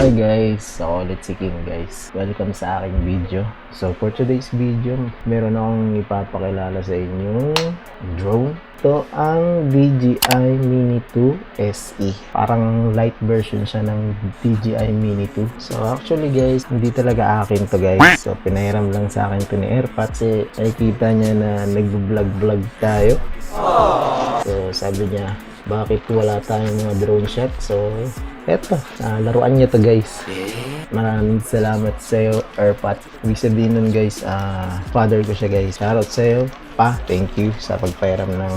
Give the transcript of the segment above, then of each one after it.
Hi guys, ako ulit si King guys. Welcome sa aking video. So for today's video, meron akong ipapakilala sa inyong drone. Ito ang DJI Mini 2 SE. Parang light version siya ng DJI Mini 2. So actually guys, hindi talaga akin to guys. So pinahiram lang sa akin to ni Airpat kasi nakikita niya na nag-vlog tayo. So sabi niya, bakit wala tayong mga drone shot? So eto, laruan niya to guys. Maraming salamat sa iyo, Airpat. Ibig sabihin nun guys, father ko siya guys. Shoutout sa iyo, pa. Thank you sa pagpairam ng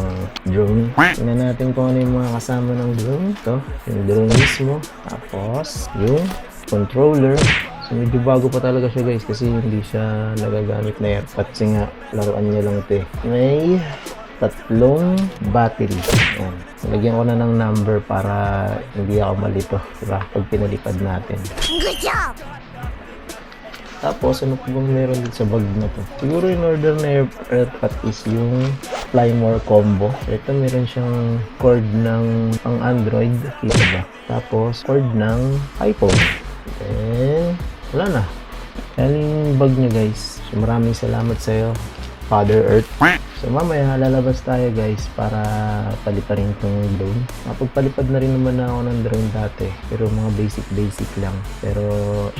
drone. Tingnan natin kung ano yung mga kasama ng drone. Ito, yung drone mismo. Tapos, yung controller. So medyo bago pa talaga siya guys kasi hindi siya nagagamit na Airpat. Kasi nga, laruan niya lang ito eh. May tatlong battery. Ayan. Lagyan ko na ng number para hindi ako malito, diba? Pag pinalipad natin. Good job! Tapos, ano po bang meron dito sa bag na to? Siguro in order na Airpat is yung Fly More combo. Ito meron siyang cord ng pang Android. Kita ba? Tapos, cord ng iPhone. Then, wala na. Yan yung bag niya guys. So, maraming salamat sa iyo, Father Earth. So mamaya lalabas tayo guys para paliparin itong drone. Napagpalipad na rin naman ako ng drone dati, pero mga basic lang. Pero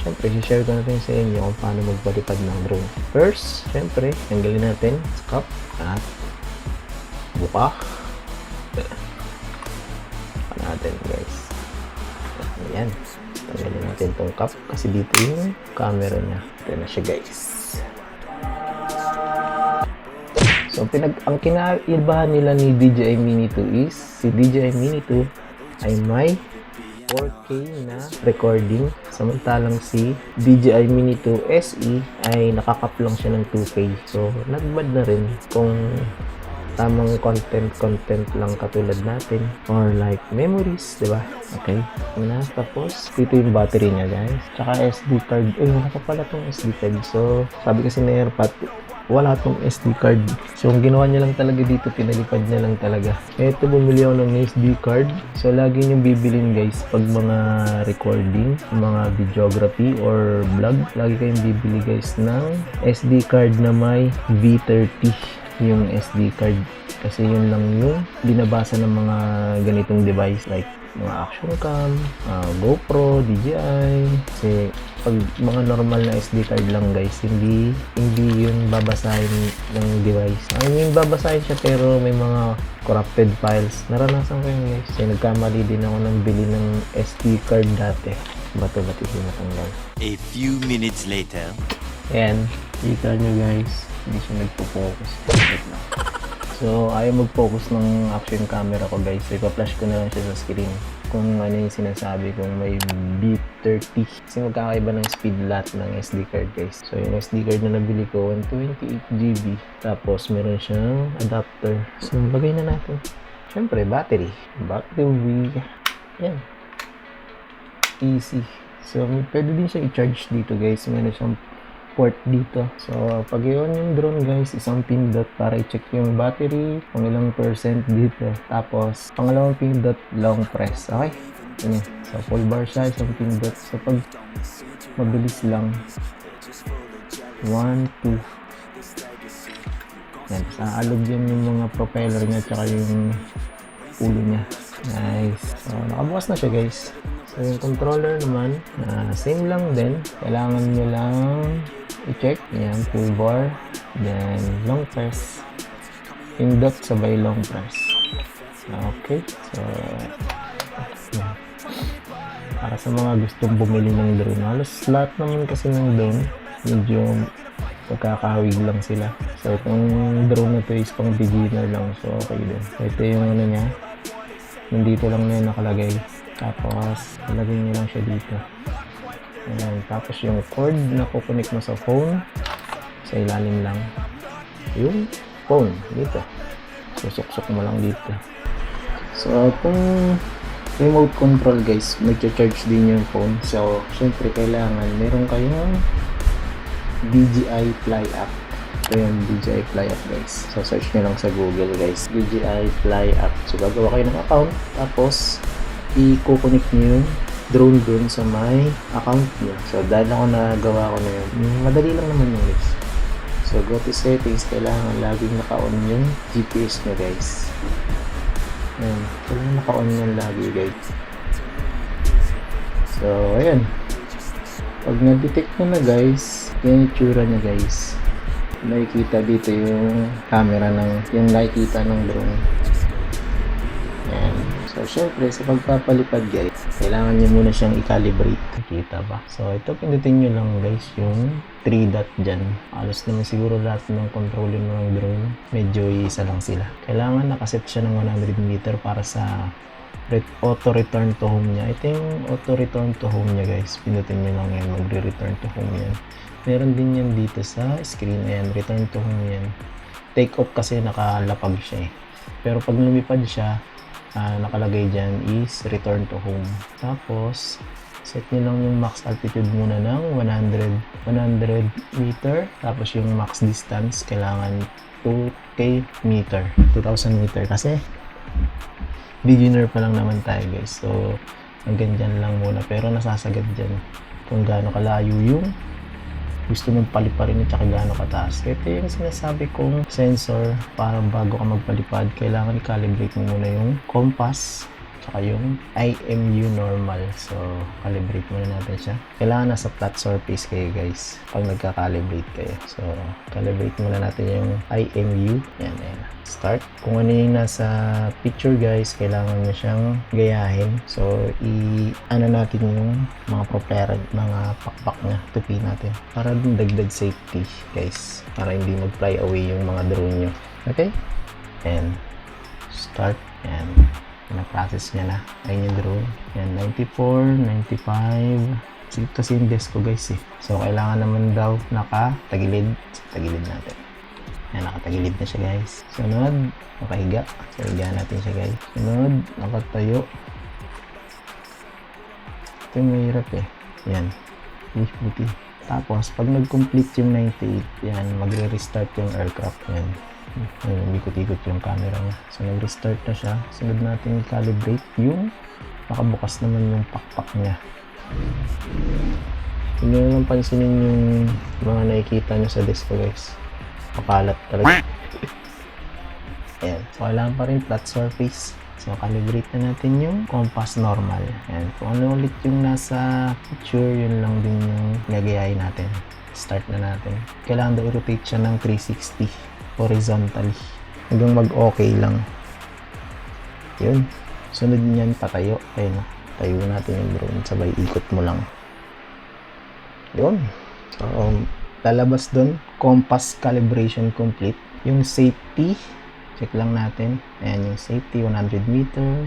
syempre share ko natin sa inyo kung paano magpalipad ng drone. First, syempre tanggalin natin sa cup at buka. Natin guys. Ayan, tanggalin natin itong cup kasi dito yung camera niya. Ito na siya guys. So, ang kinaibahan nila ni DJI Mini 2 is, si DJI Mini 2 ay may 4K na recording, samantalang si DJI Mini 2 SE ay nakakap lang siya ng 2K. So, not bad na rin kung tamang content lang katulad natin or like memories, diba? Okay, na tapos dito yung battery niya guys, tsaka SD card. Wala pa pala tong SD card. So, sabi kasi na Airpat, wala tong SD card. So, ang ginawa niya lang talaga dito, pinalipad niya lang talaga. Eto, bumili ako ng SD card. So, lagi niyong bibilin guys pag mga recording, mga videography or vlog. Lagi kayong bibili guys ng SD card na may V30 yung SD card. Kasi yun lang yung binabasa ng mga ganitong device like mga action cam, GoPro, DJI. Kasi pag mga normal na SD card lang guys, hindi yun babasahin ng device. I mean, babasahin siya pero may mga corrupted files. Naranasan ko yun guys. Kasi nagkamali din ako ng bili ng SD card dati. Bato-bato sinatanggal. A few minutes later. Ayan, kita nyo guys, hindi siya nagpo-focus. So, ayaw mag-focus ng action camera ko guys. So, ipa-flash ko na lang siya sa screen kung ano yung sinasabi kung may B30. Kasi magkakaiba ng speed lot ng SD card guys. So, yung SD card na nabili ko, 128GB. Tapos, meron siyang adapter. So, lagay na natin. Siyempre, battery. Battery. Yan. Easy. So, pwede din siya i-charge dito guys. Meron siyang port dito. So, pag i-on yung drone guys, isang pindot para i-check yung battery, kung ilang percent dito. Tapos, pangalawang pindot, long press. Okay? Yan. So, full bar siya, isang pindot. So, pag mabilis lang, 1, 2. Yan. Saalog yun yung mga propeller niya tsaka yung ulo niya. Nice. So, nakabukas na siya guys. So, yung controller naman, same lang din. Kailangan nyo lang i-check. Yan, full bar. Then, long press. Pindot sabay long press. Okay. So, yan. Para sa mga gustong bumili ng drone. Halos lahat naman kasi ng drone, medyo pagkakahawig lang sila. So, itong drone na to is pang beginner lang. So, okay din. So, ito yung ano niya. Nandito lang na yun nakalagay. Tapos, ilagay nyo lang siya dito. Ayan. Tapos, yung cord na kukunik mo sa phone, sa ilalim lang. Yung phone, dito. Susuksok mo lang dito. So, kung remote control guys, mag-charge din yung phone. So, syempre, kailangan meron kayong DJI Fly app. Ito yung DJI Fly app guys. So, search nyo lang sa Google guys. DJI Fly app. So, gagawa kayo ng account. Tapos, i-connect nyo yung drone dun sa my account niya. So, dahil ako nagawa ko na yun, madali lang naman yun guys. So, go to settings. Kailangan laging naka-on yung GPS nyo guys. Ayan. Kailangan naka-on yan lagi guys. So, ayan. Pag na-detect mo na guys, yan yung tsura niya guys. Nakikita dito yung camera ng, yung nakikita ng drone. Ayan. So, syempre, sa pagpapalipad guys, kailangan nyo muna siyang i-calibrate. Kita ba? So, ito pindutin nyo lang guys yung 3 dot dyan. Alos naman siguro lahat ng controller ng drone, medyo isa lang sila. Kailangan nakaset siya ng 100 meter para sa auto return to home niya. Ito yung auto return to home niya guys. Pindutin nyo lang yan, magre-return to home yan. Meron din yan dito sa screen. Ayan, return to home yan. Take off kasi nakalapag siya eh. Pero pag lumipad siya, nakalagay dyan is return to home. Tapos set nyo lang yung max altitude muna ng 100 meter. Tapos yung max distance kailangan 2k meter, 2000 meter kasi beginner pa lang naman tayo guys. So hanggang dyan lang muna, pero nasasagad dyan kung gaano kalayo yung gusto mong paliparin at saka gaano kataas. Ito yung sinasabi kong sensor para bago ka magpalipad, kailangan i-calibrate mo muna yung compass tsaka yung IMU normal. So, calibrate muna natin siya. Kailangan nasa flat surface kayo guys pag nagka-calibrate kayo. So, calibrate muna natin yung IMU. Yan, yan. Start. Kung ano yung nasa picture guys, kailangan nyo siyang gayahin. So, ano natin yung mga propeller, mga pakpak niya. Tupi natin. Para din dagdag safety guys. Para hindi mag-fly away yung mga drone nyo. Okay? And, start. And, na-process niya na. Ayun yung drone. Yan, 94, 95. Kasi yung desk ko guys eh. So, kailangan naman daw naka-tagilid. So, tagilid natin. Yan, nakatagilid na siya guys. Sunod, nakahiga. So, higa natin siya guys. Sunod, nakatayo. Ito yung mahirap eh. Yan. Buti. Tapos, pag nag-complete yung 98, yan, magre-restart yung aircraft. Yan. Ikot-ikot yung camera niya. So, nag-restart na siya. Sunod natin i-calibrate yung nakabukas naman yung pakpak niya. Hindi nyo naman pansinin yung mga nakikita nyo sa desk ko guys. Pakalat talaga. Ayan. So, kailangan pa rin flat surface. So, calibrate na natin yung compass normal. Ayan. Kung ano ulit yung nasa picture, yun lang din yung gagayahin natin. Start na natin. Kailangan daw i-rotate siya ng 360 horizontally. Hanggang mag-okay lang. Yun. Sunod niyan, patayo. Ayun. Tayo natin yung drone. Sabay ikot mo lang. Yun. So, lalabas doon, compass calibration complete. Yung safety, check lang natin. Ayan yung safety, 100 meter,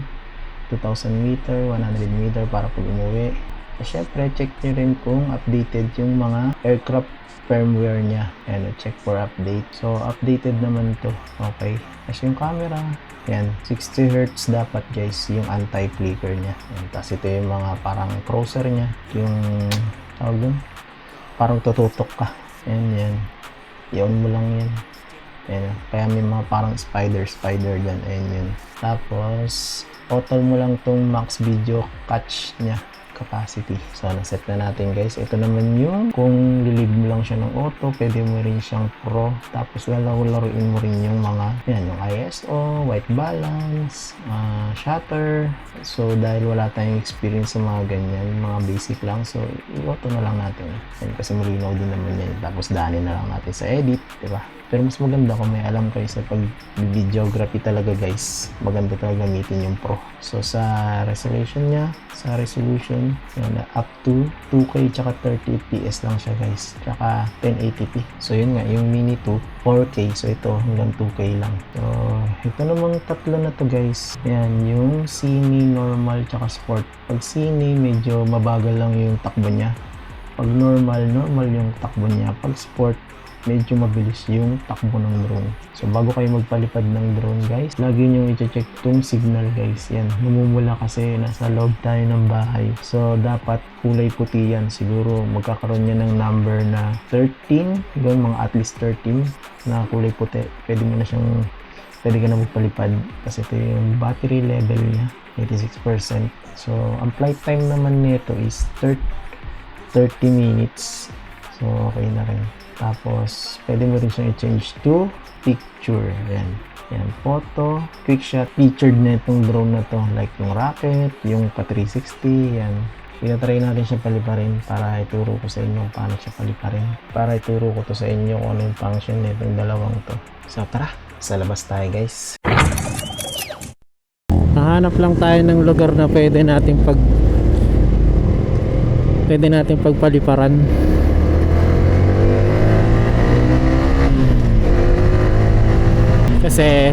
2,000 meter, 100 meter para pag umuwi. Siyempre, check nyo rin kung updated yung mga aircraft firmware niya. Ayan, check for update. So, updated naman to. Okay. Kasi yung camera, ayan, 60 Hz dapat guys, yung anti-flicker niya. Ayan, tapos ito yung mga parang crosser niya. Yung, tawag dun, parang tututok ka. Ayan, yan. I-on mo lang yan. Ayan. Kaya may mga parang spider dyan. Ayan yun. Tapos, auto mo lang tong max video catch niya. Capacity. So, naset na natin guys. Ito naman yung kung lilig mo lang siya ng auto, pwede mo rin siyang pro. Tapos, laruin mo rin yung mga, yan, yung ISO, white balance, shutter. So, dahil wala tayong experience sa mga ganyan, mga basic lang. So, i-auto na lang natin. Yan, kasi malinaw din naman yan. Tapos, daanin na lang natin sa edit. Diba? Pero mas maganda kung may alam kayo sa pag-videography talaga guys. Maganda talaga gamitin yung pro. So sa resolution niya, yan, up to 2K tsaka 30 fps lang siya guys. Tsaka 1080p. So yun nga, yung Mini 2, 4K. So ito hanggang 2K lang. So ito namang tatlo na to guys. Yan, yung Cine, normal tsaka sport. Pag Cine, medyo mabagal lang yung takbo niya. Pag normal yung takbo niya. Pag sport, medyo mabilis yung takbo ng drone. So bago kayo magpalipad ng drone guys, lagi nyo i-check tong signal guys. Yan, namumula kasi nasa loob tayo ng bahay. So dapat kulay puti yan. Siguro magkakaroon yan ng number na 13, doon mga at least 13 na kulay puti. Pwede mo na siyang pwede ka na magpalipad kasi ito yung battery level niya, 86%. So, ang flight time naman nito is 30 minutes. So, okay na rin. Tapos, pwede mo rin siyang i-change to picture. Yan. Yan, photo, quick shot. Featured na itong drone na to. Like yung rocket, yung pa 360. Yan. Pinatry natin siya paliparin para ituro ko sa inyo paano siya paliparin. Para ituro ko to sa inyo kung ano yung function nitong dalawang to. So, tara. Sa labas tayo, guys. Nahanap lang tayo ng lugar na pwede nating pagpaliparan. Kasi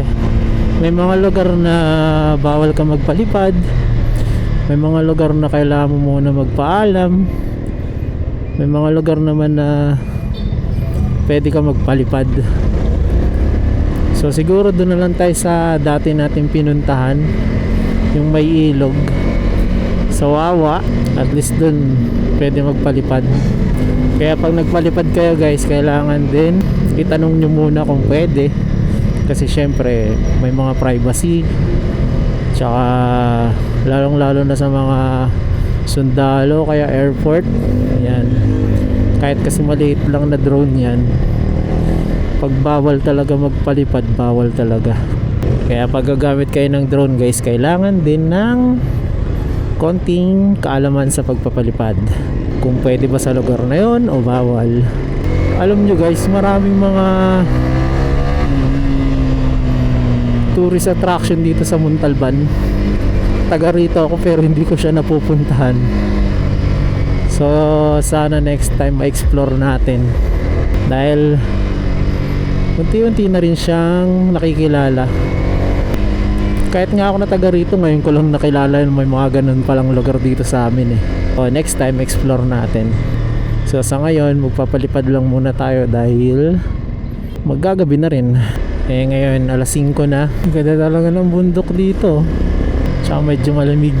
may mga lugar na bawal ka magpalipad, may mga lugar na kailangan mo muna magpaalam, may mga lugar naman na pwede ka magpalipad. So siguro doon na lang tayo sa dati natin pinuntahan, yung may ilog sa Wawa. At least doon pwede magpalipad. Kaya pag nagpalipad kayo guys, kailangan din itanong nyo muna kung pwede, kasi syempre may mga privacy, tsaka lalong lalo na sa mga sundalo kaya airport. Yan, kahit kasi maliit lang na drone yan, pag bawal talaga magpalipad, bawal talaga. Kaya pag gagamit kayo ng drone guys, kailangan din ng konting kaalaman sa pagpapalipad, kung pwede ba sa lugar na yon o bawal. Alam nyo guys, maraming mga tourist attraction dito sa Montalban. Taga rito ako pero hindi ko siya napupuntahan. So sana next time ma-explore natin, dahil unti-unti na rin siyang nakikilala. Kahit nga ako na taga rito, ngayon ko lang nakilala may mga ganun palang lugar dito sa amin eh. So next time explore natin. So sa ngayon magpapalipad lang muna tayo dahil maggagabi na rin. Eh ngayon alas 5 na. Ganda talaga ng bundok dito, tsaka medyo malamig.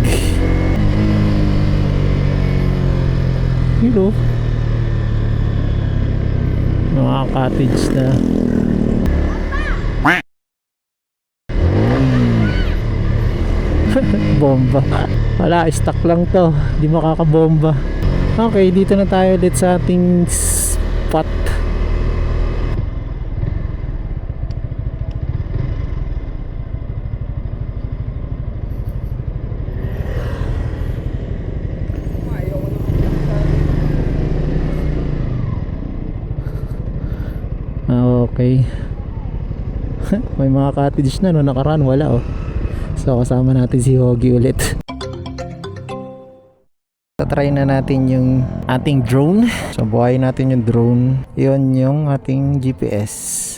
Hello, mga cottage na. Bomba. Wala, stuck lang to, di makakabomba. Okay, dito na tayo ulit sa ating spot. Okay. May mga cottage na, no? Nakaraan wala oh. So kasama natin si Hogie ulit. Try na natin yung ating drone. So buhayin natin yung drone. Yun yung ating GPS.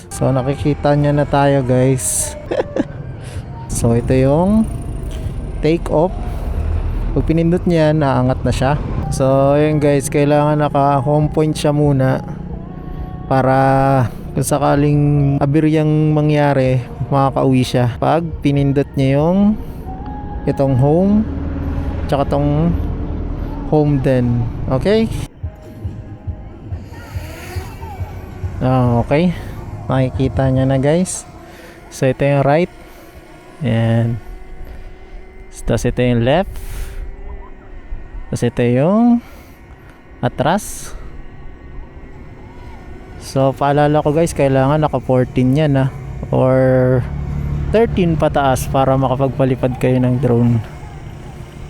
So nakikita nyo na tayo guys. So ito yung take off. Pag pinindot niya, naangat na siya. So yun guys, kailangan naka home point siya muna para kung sakaling abiryang mangyari, makakauwi siya. Pag pinindot niya yung itong home, tsaka itong home din. Okay? Okay. Makikita niya na guys. So ito yung right. Ayan. Tapos ito yung left. Tapos ito yung atras. So paalala ko guys, kailangan naka 14 yan or 13 pataas para makapagpalipad kayo ng drone.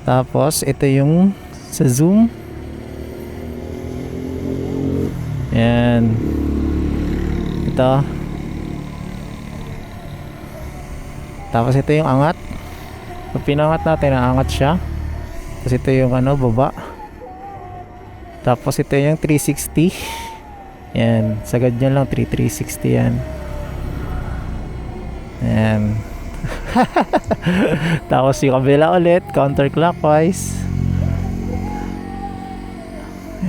Tapos ito yung sa zoom. Yan. Ito. Tapos ito yung angat. Pag pinangat natin, naangat siya. Tapos ito yung baba. Tapos ito yung 360. Yan, sagad nyo lang 360 yan. Yan. Tapos yung kabila ulit, counterclockwise.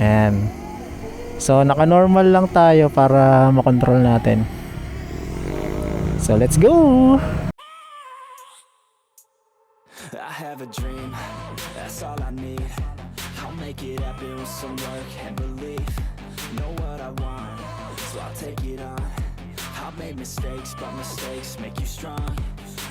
Yan. So naka-normal lang tayo para makontrol natin. So let's go! I have a dream, that's all I need. I'll make it happen with some work and belief. Know what I want, so I'll take it on. I'll make mistakes, but mistakes make you strong.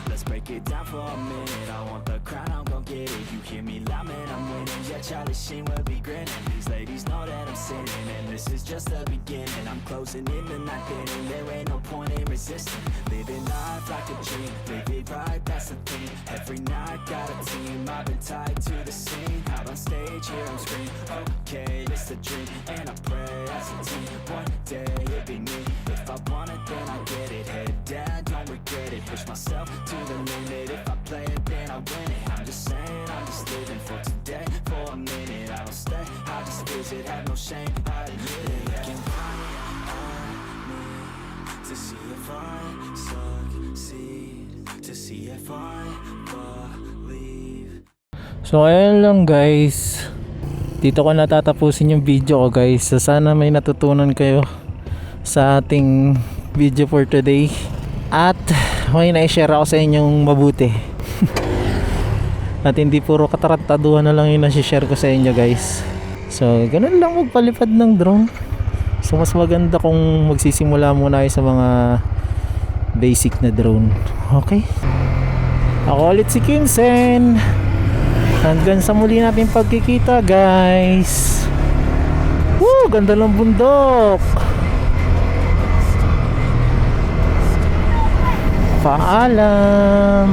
Let's break it down for a minute. I want the crown, I'm gon' get it. You hear me loud, man, I'm winning. Yeah, Charlie Sheen will be grinning. These ladies know that I'm sinning, and this is just the beginning. I'm closing in the night inning. There ain't no point in resisting. Living life like a dream, live it right, that's the thing. Every night got a team, I've been tied to the scene. Out on stage, here I'm screaming. Okay, it's a dream, and I pray as a team. One day it'll be me. If I want it, then I get it. Head down, don't regret it. Push myself to the limit. If I play it, then I win it. I'm just saying, I'm just living for today. For a minute, I don't stay, I just visit. Have no shame, I admit it. Looking right at me to see if I succeed, to see if I believe. So ayun lang guys, dito ko natatapusin yung video ko guys. So sana may natutunan kayo sa ating video for today, at may na-share ako sa inyong mabuti. At hindi puro katarantaduhan na lang yung nasi-share ko sa inyo guys. So ganun lang magpalipad ng drone. So mas maganda kung magsisimula muna kayo sa mga basic na drone. Okay, ako ulit si Kimsen. Hanggang sa muli natin pagkikita guys. Woo! Ganda ng bundok. Paalam.